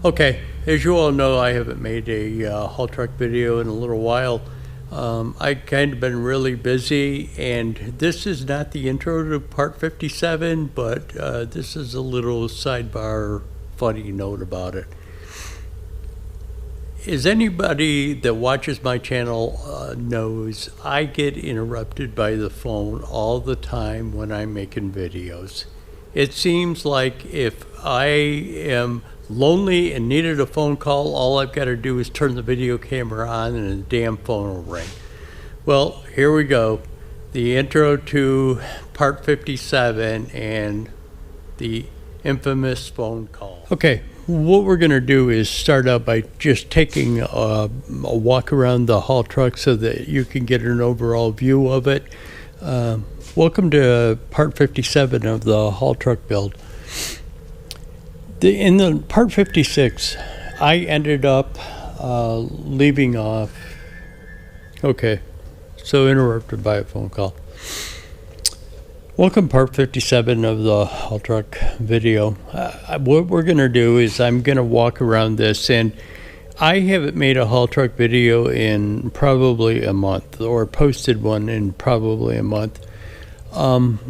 Okay, as you all know, I haven't made a haul truck video in a little while. I kind of been really busy, and this is not the intro to part 57, but this is a little sidebar funny note about it. As anybody that watches my channel knows, I get interrupted by the phone all the time when I'm making videos. It seems like if I am lonely and needed a phone call, all I've got to do is turn the video camera on and the damn phone will ring. Well, here we go. The intro to part 57 and the infamous phone call. Okay, what we're going to do is start out by just taking a walk around the haul truck so that you can get an overall view of it. Welcome to part 57 of the haul truck build. In the part 56, I ended up leaving off. Okay, so interrupted by a phone call. Welcome part 57 of the haul truck video. What we're going to do is I'm going to walk around this, and I haven't made a haul truck video in probably a month, or posted one in probably a month.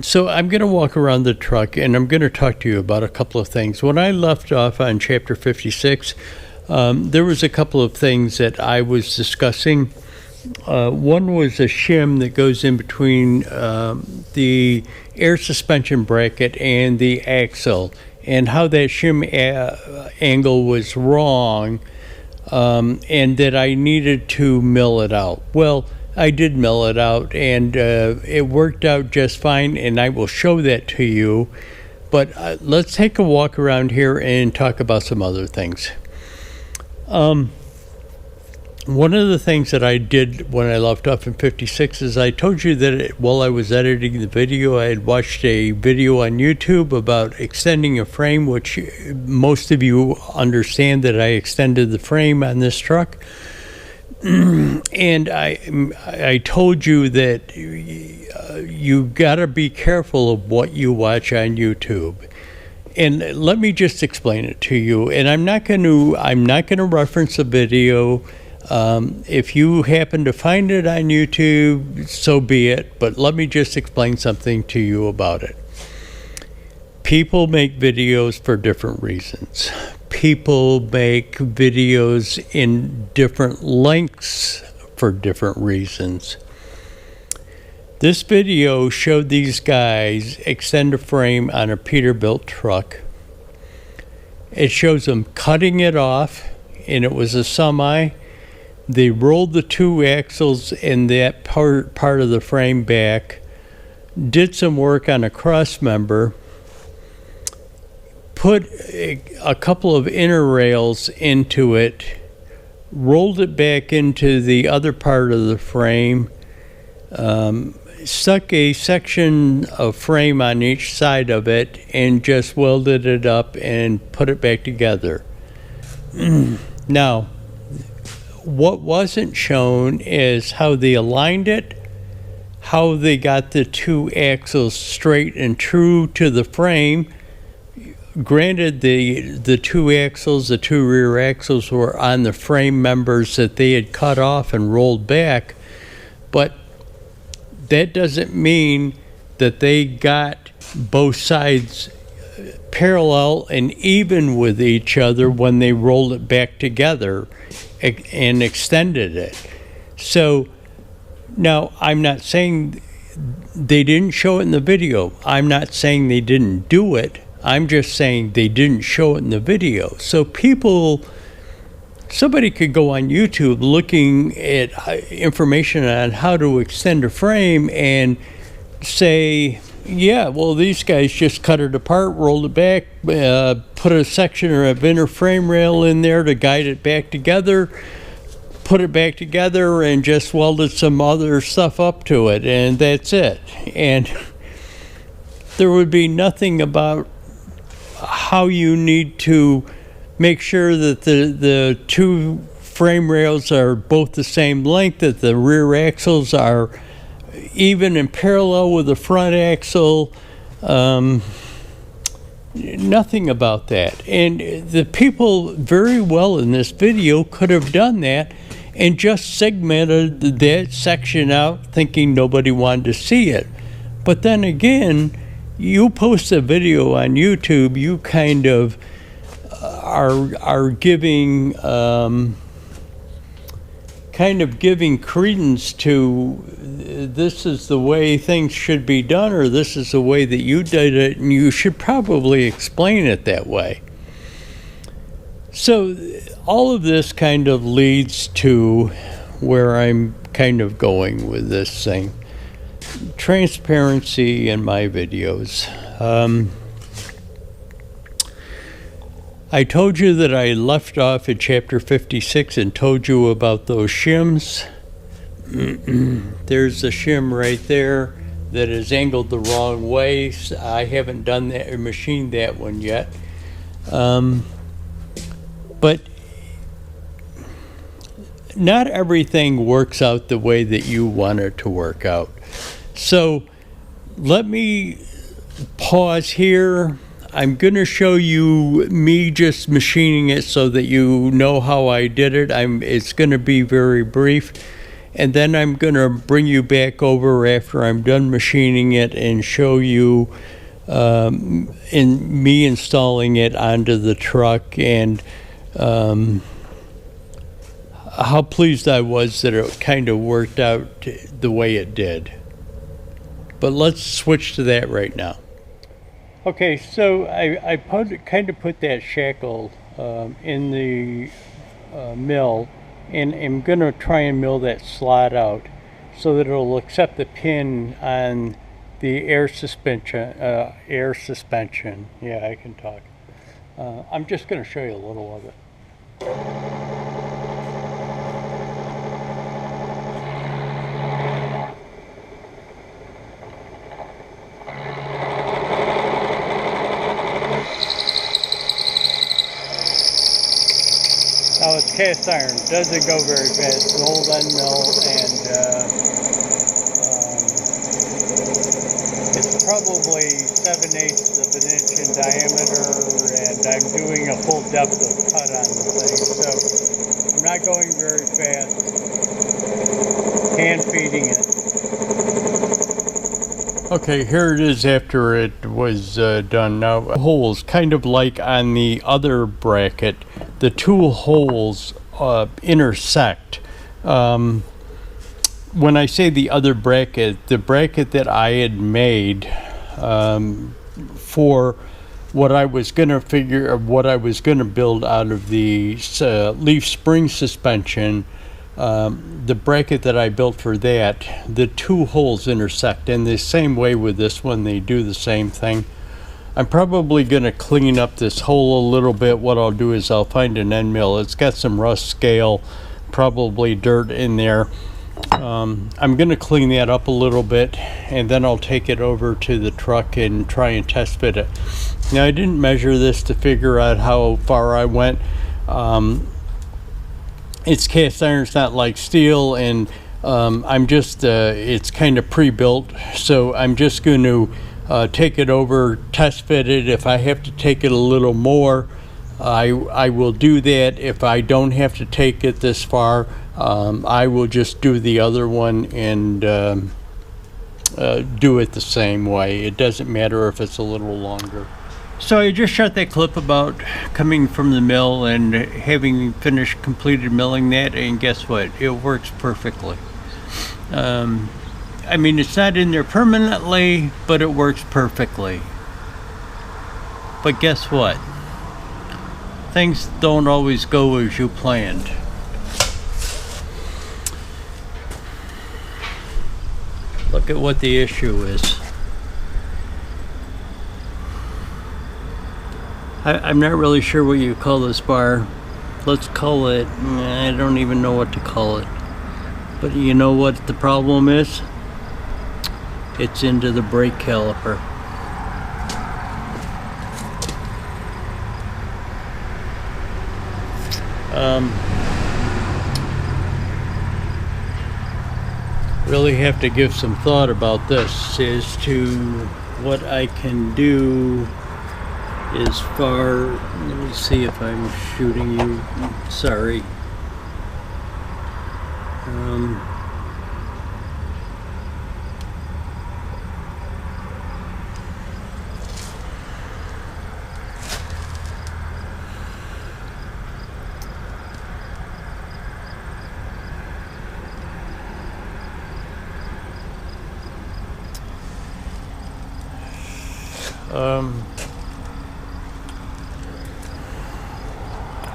So I'm going to walk around the truck and I'm going to talk to you about a couple of things. When I left off on chapter 56, there was a couple of things that I was discussing. One was a shim that goes in between the air suspension bracket and the axle, and how that shim angle was wrong, and that I needed to mill it out. Well, I did mill it out, and it worked out just fine, and I will show that to you. But let's take a walk around here and talk about some other things. One of the things that I did when I left off in 56 is I told you that while I was editing the video, I had watched a video on YouTube about extending a frame, which most of you understand that I extended the frame on this truck. And I told you that you gotta be careful of what you watch on YouTube. And let me just explain it to you. And I'm not gonna reference a video. If you happen to find it on YouTube, so be it. But let me just explain something to you about it. People make videos for different reasons. People make videos in different lengths for different reasons. This video showed these guys extend a frame on a Peterbilt truck. It shows them cutting it off, and it was a semi. They rolled the two axles and that part of the frame back, did some work on a cross member, put a couple of inner rails into it, rolled it back into the other part of the frame, stuck a section of frame on each side of it, and just welded it up and put it back together. Now, what wasn't shown is how they aligned it, how they got the two axles straight and true to the frame. Granted, the two axles, the two rear axles, were on the frame members that they had cut off and rolled back, but that doesn't mean that they got both sides parallel and even with each other when they rolled it back together and extended it. So now, I'm not saying they didn't show it in the video. I'm not saying they didn't do it. I'm just saying they didn't show it in the video. So somebody could go on YouTube looking at information on how to extend a frame and say, yeah, well, these guys just cut it apart, rolled it back, put a section of inner frame rail in there to guide it back together, put it back together, and just welded some other stuff up to it, and that's it. And there would be nothing about how you need to make sure that the two frame rails are both the same length, that the rear axles are even and parallel with the front axle. Nothing about that. And the people very well in this video could have done that and just segmented that section out thinking nobody wanted to see it. But then again, you post a video on YouTube, you kind of are giving giving credence to this is the way things should be done, or this is the way that you did it, and you should probably explain it that way. So all of this kind of leads to where I'm kind of going with this thing. Transparency in my videos. I told you that I left off at chapter 56 and told you about those shims. There's the shim right there that is angled the wrong way. I haven't done that or machined that one yet. But not everything works out the way that you want it to work out. So let me pause here. I'm going to show you me just machining it so that you know how I did it. It's going to be very brief. And then I'm going to bring you back over after I'm done machining it and show you in me installing it onto the truck and how pleased I was that it kind of worked out the way it did. But let's switch to that right now. Okay, so I kind of put that shackle in the mill, and I'm going to try and mill that slot out so that it'll accept the pin on the air suspension. Yeah, I can talk. I'm just going to show you a little of it. Now it's cast iron, doesn't go very fast, an old end mill, and it's probably 7/8 of an inch in diameter, and I'm doing a full depth of cut on the thing, so I'm not going very fast, hand feeding it. Okay, here it is after it was done. Now, holes, kind of like on the other bracket, the two holes intersect. When I say the other bracket, the bracket that I had made for what I was going to build out of the leaf spring suspension, the bracket that I built for that, the two holes intersect. And the same way with this one, they do the same thing. I'm probably going to clean up this hole a little bit. What I'll do is I'll find an end mill. It's got some rust scale, probably dirt in there. I'm going to clean that up a little bit, and then I'll take it over to the truck and try and test fit it. Now, I didn't measure this to figure out how far I went. It's cast iron, it's not like steel, and it's kind of pre-built, so I'm just going to take it over, test fit it. If I have to take it a little more, I will do that. If I don't have to take it this far, I will just do the other one and do it the same way. It doesn't matter if it's a little longer. So I just shot that clip about coming from the mill and having completed milling that, and guess what? It works perfectly. I mean, it's not in there permanently, but it works perfectly. But guess what? Things don't always go as you planned. Look at what the issue is. I'm not really sure what you call this bar. Let's call it, I don't even know what to call it. But you know what the problem is? It's into the brake caliper. Really have to give some thought about this as to what I can do as far, let me see if I'm shooting you, sorry.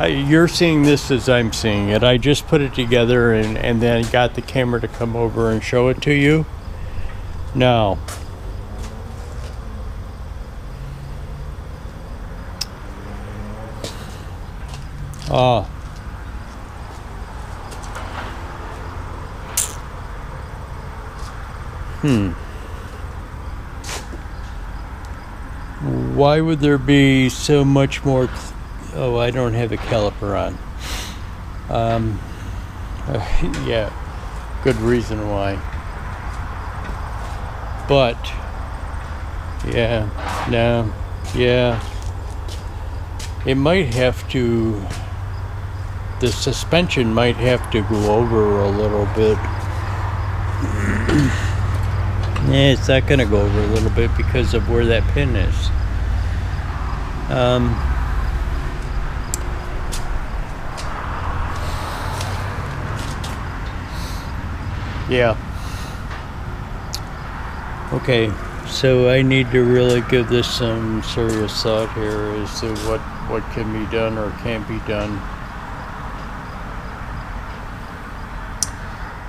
You're seeing this as I'm seeing it. I just put it together and then got the camera to come over and show it to you. Now, why would there be so much more? Oh, I don't have a caliper on. Yeah, good reason why. But, yeah, no, yeah. It might have to, the suspension might have to go over a little bit. Yeah, it's not gonna go over a little bit because of where that pin is. Yeah. Okay, so I need to really give this some serious thought here as to what can be done or can't be done.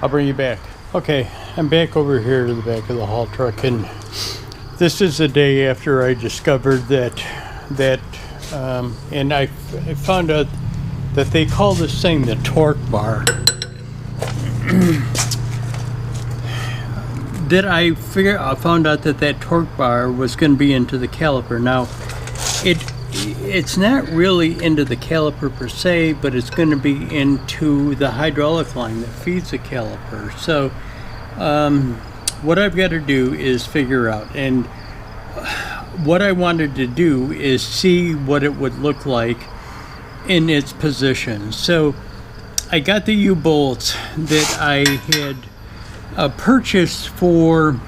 I'll bring you back. Okay, I'm back over here to the back of the haul truck, and this is the day after I discovered that and I found out that they call this thing the torque bar. I found out that torque bar was going to be into the caliper. Now, it's not really into the caliper per se, but it's going to be into the hydraulic line that feeds the caliper. So, what I've got to do is figure out, and what I wanted to do is see what it would look like in its position. So, I got the U-bolts that I had purchased for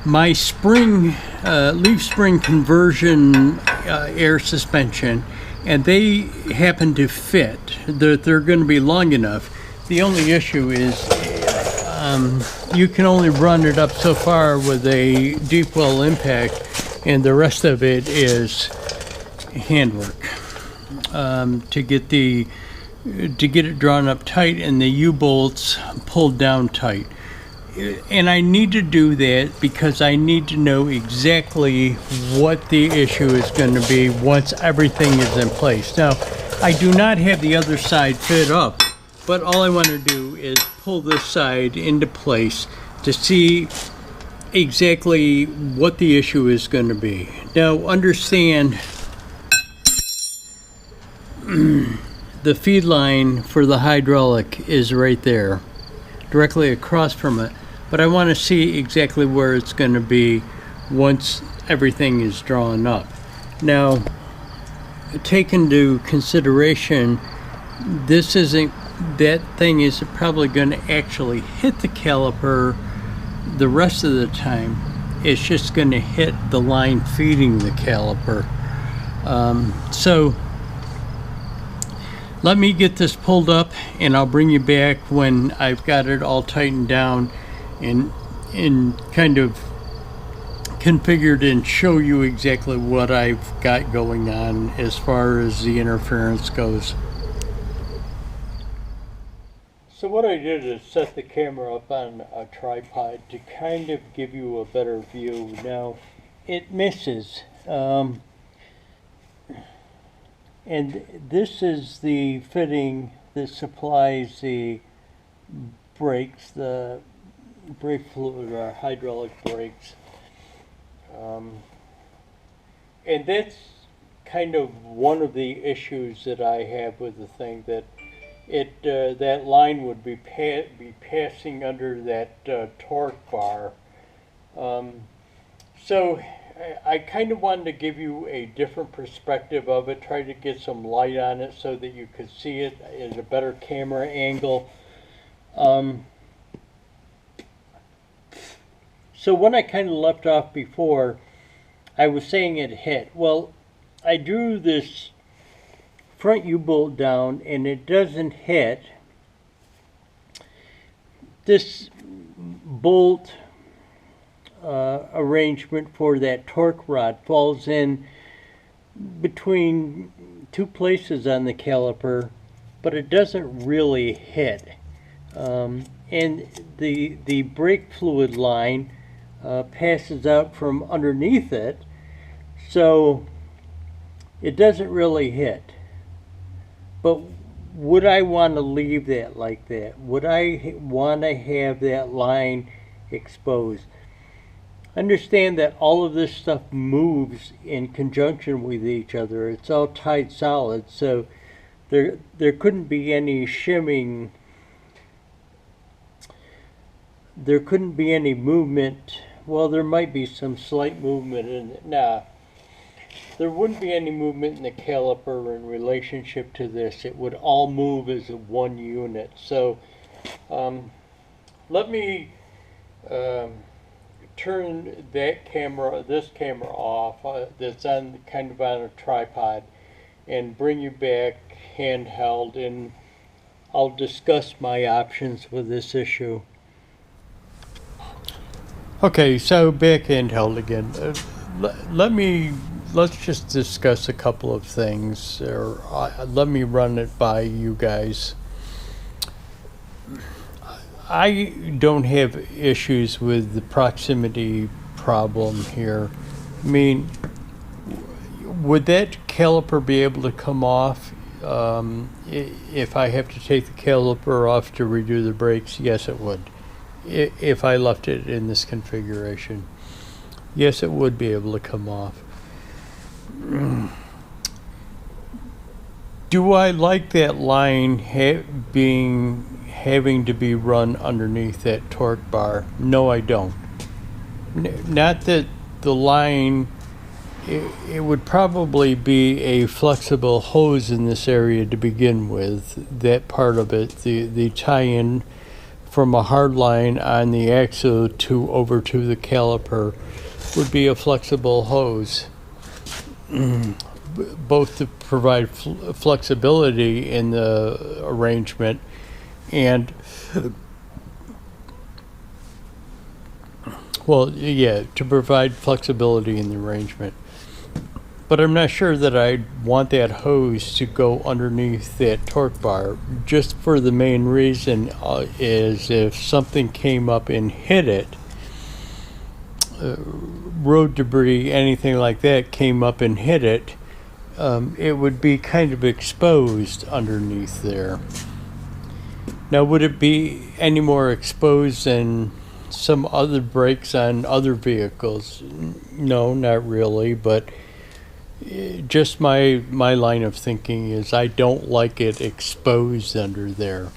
my spring leaf spring conversion air suspension, and they happen to fit. They're going to be long enough. The only issue is you can only run it up so far with a deep well impact, and the rest of it is handwork to get it drawn up tight and the U-bolts pulled down tight. And I need to do that because I need to know exactly what the issue is going to be once everything is in place. Now, I do not have the other side fit up, but all I want to do is pull this side into place to see exactly what the issue is going to be. Now, understand the feed line for the hydraulic is right there, directly across from it, but I want to see exactly where it's going to be once everything is drawn up. Now, take into consideration, that thing is probably going to actually hit the caliper the rest of the time. It's just going to hit the line feeding the caliper. So let me get this pulled up, and I'll bring you back when I've got it all tightened down and kind of configured, and show you exactly what I've got going on as far as the interference goes. So what I did is set the camera up on a tripod to kind of give you a better view. Now, it misses. And this is the fitting that supplies the brakes, the brake fluid, or hydraulic brakes. And that's kind of one of the issues that I have with the thing, that that line would be passing under that torque bar. So I kind of wanted to give you a different perspective of it, try to get some light on it so that you could see it at a better camera angle. So when I kind of left off before, I was saying it hit. Well, I drew this front U-bolt down and it doesn't hit. This bolt arrangement for that torque rod falls in between two places on the caliper, but it doesn't really hit. And the brake fluid line passes out from underneath it, so it doesn't really hit. But would I want to leave that like that? Would I want to have that line exposed? Understand that all of this stuff moves in conjunction with each other. It's all tied solid, so there couldn't be any shimming. There couldn't be any movement. Well, there might be some slight movement in it. Nah, there wouldn't be any movement in the caliper in relationship to this. It would all move as one unit. So let me turn this camera off that's on kind of on a tripod, and bring you back handheld, and I'll discuss my options with this issue. Okay, so back handheld again. Let's just discuss a couple of things, or let me run it by you guys. I don't have issues with the proximity problem here. I mean, would that caliper be able to come off if I have to take the caliper off to redo the brakes? Yes, it would. If I left it in this configuration, yes, it would be able to come off. Do I like that line having to be run underneath that torque bar? No, I don't. Not that the line, it would probably be a flexible hose in this area to begin with. That part of it, the tie-in from a hard line on the axle over to the caliper, would be a flexible hose, both to provide flexibility in the arrangement and, well, yeah, to provide flexibility in the arrangement. But I'm not sure that I'd want that hose to go underneath that torque bar, just for the main reason is if something came up and hit it, road debris, anything like that came up and hit it, it would be kind of exposed underneath there. Now, would it be any more exposed than some other brakes on other vehicles? No, not really, but just my line of thinking is I don't like it exposed under there.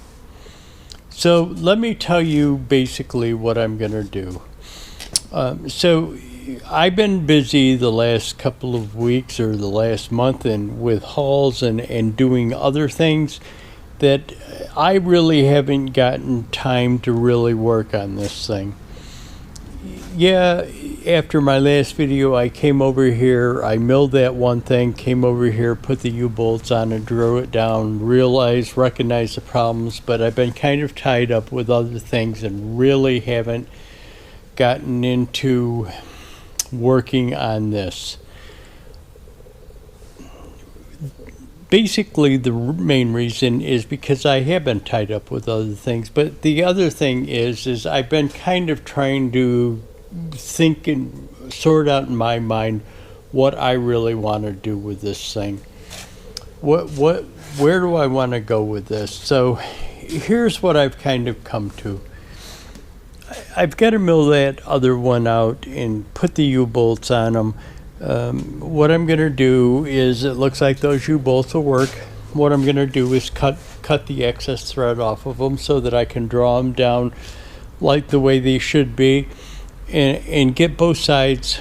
So let me tell you basically what I'm going to do. So I've been busy the last couple of weeks or the last month and with hauls and doing other things that I really haven't gotten time to really work on this thing. Yeah, after my last video, I came over here, I milled that one thing, came over here, put the U-bolts on and drew it down, recognized the problems, but I've been kind of tied up with other things and really haven't gotten into working on this. Basically, the main reason is because I have been tied up with other things, but the other thing is I've been kind of trying to think and sort out in my mind what I really want to do with this thing. Where do I want to go with this? So here's what I've kind of come to. I've got to mill that other one out and put the U-bolts on them. What I'm going to do is, it looks like those U-bolts will work. What I'm going to do is cut the excess thread off of them so that I can draw them down like the way they should be, and get both sides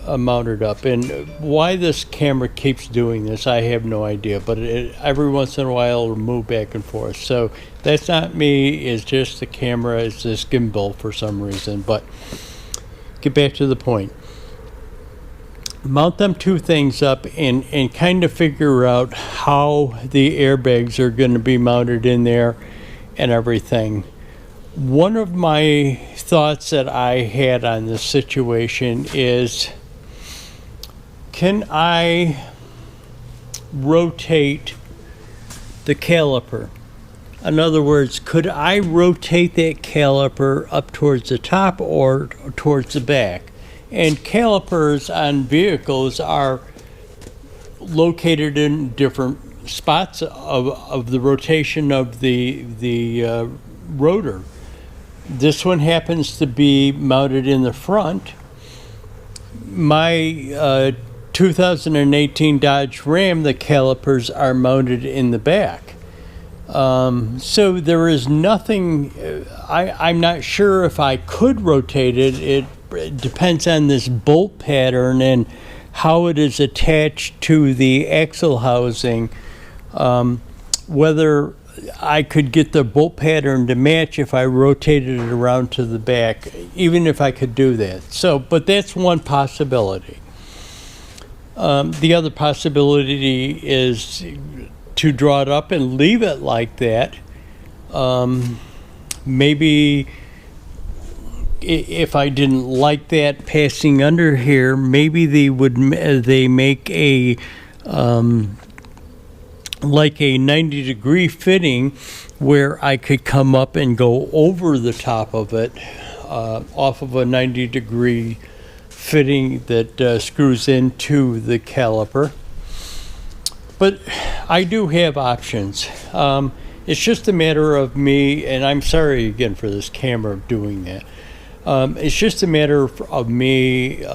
mounted up. And why this camera keeps doing this, I have no idea. But every once in a while, it'll move back and forth. So that's not me. It's just the camera. It's this gimbal for some reason. But get back to the point. Mount them two things up and kind of figure out how the airbags are going to be mounted in there and everything. One of my thoughts that I had on this situation is, can I rotate the caliper? In other words, could I rotate that caliper up towards the top or towards the back? And calipers on vehicles are located in different spots of the rotation of the rotor. This one happens to be mounted in the front. My 2018 Dodge Ram, the calipers are mounted in the back. So there is nothing, I'm not sure if I could rotate it. It depends on this bolt pattern and how it is attached to the axle housing, whether I could get the bolt pattern to match if I rotated it around to the back, even if I could do that. So, but that's one possibility. The other possibility is to draw it up and leave it like that. Maybe if I didn't like that passing under here, maybe they make a like a 90-degree fitting where I could come up and go over the top of it off of a 90-degree fitting that screws into the caliper. But I do have options. It's just a matter of me, and I'm sorry again for this camera doing that. It's just a matter of me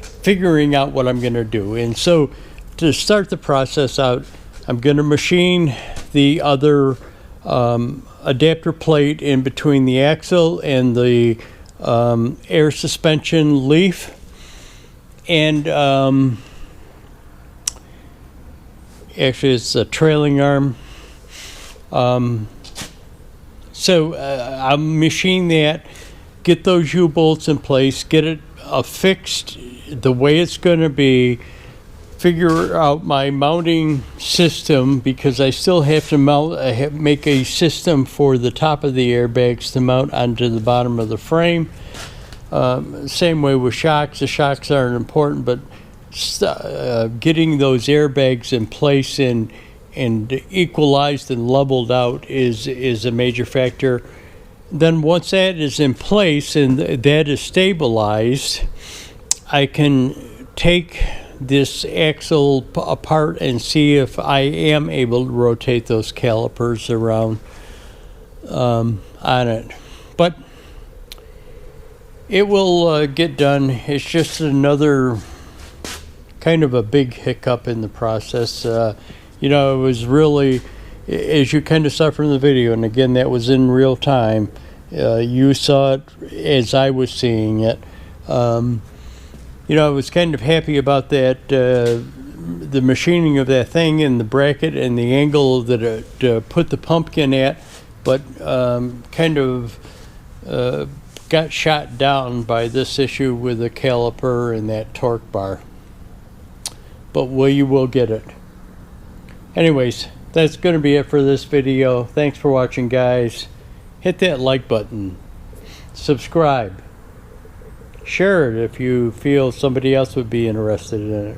figuring out what I'm going to do. And so to start the process out, I'm going to machine the other adapter plate in between the axle and the air suspension leaf. And actually it's a trailing arm. So I'll machine that, get those U-bolts in place, get it affixed the way it's going to be, figure out my mounting system, because I still have to make a system for the top of the airbags to mount onto the bottom of the frame. Same way with shocks. The shocks aren't important, but getting those airbags in place and equalized and leveled out is a major factor. Then once that is in place and that is stabilized, I can take this axle apart and see if I am able to rotate those calipers around on it. But it will get done. It's just another kind of a big hiccup in the process. You know, it was really, as you kind of saw from the video, and again, that was in real time. You saw it as I was seeing it. You know, I was kind of happy about that, the machining of that thing and the bracket and the angle that it put the pumpkin at, but kind of got shot down by this issue with the caliper and that torque bar. But you will get it. Anyways, that's going to be it for this video. Thanks for watching, guys. Hit that like button. Subscribe. Share it if you feel somebody else would be interested in it.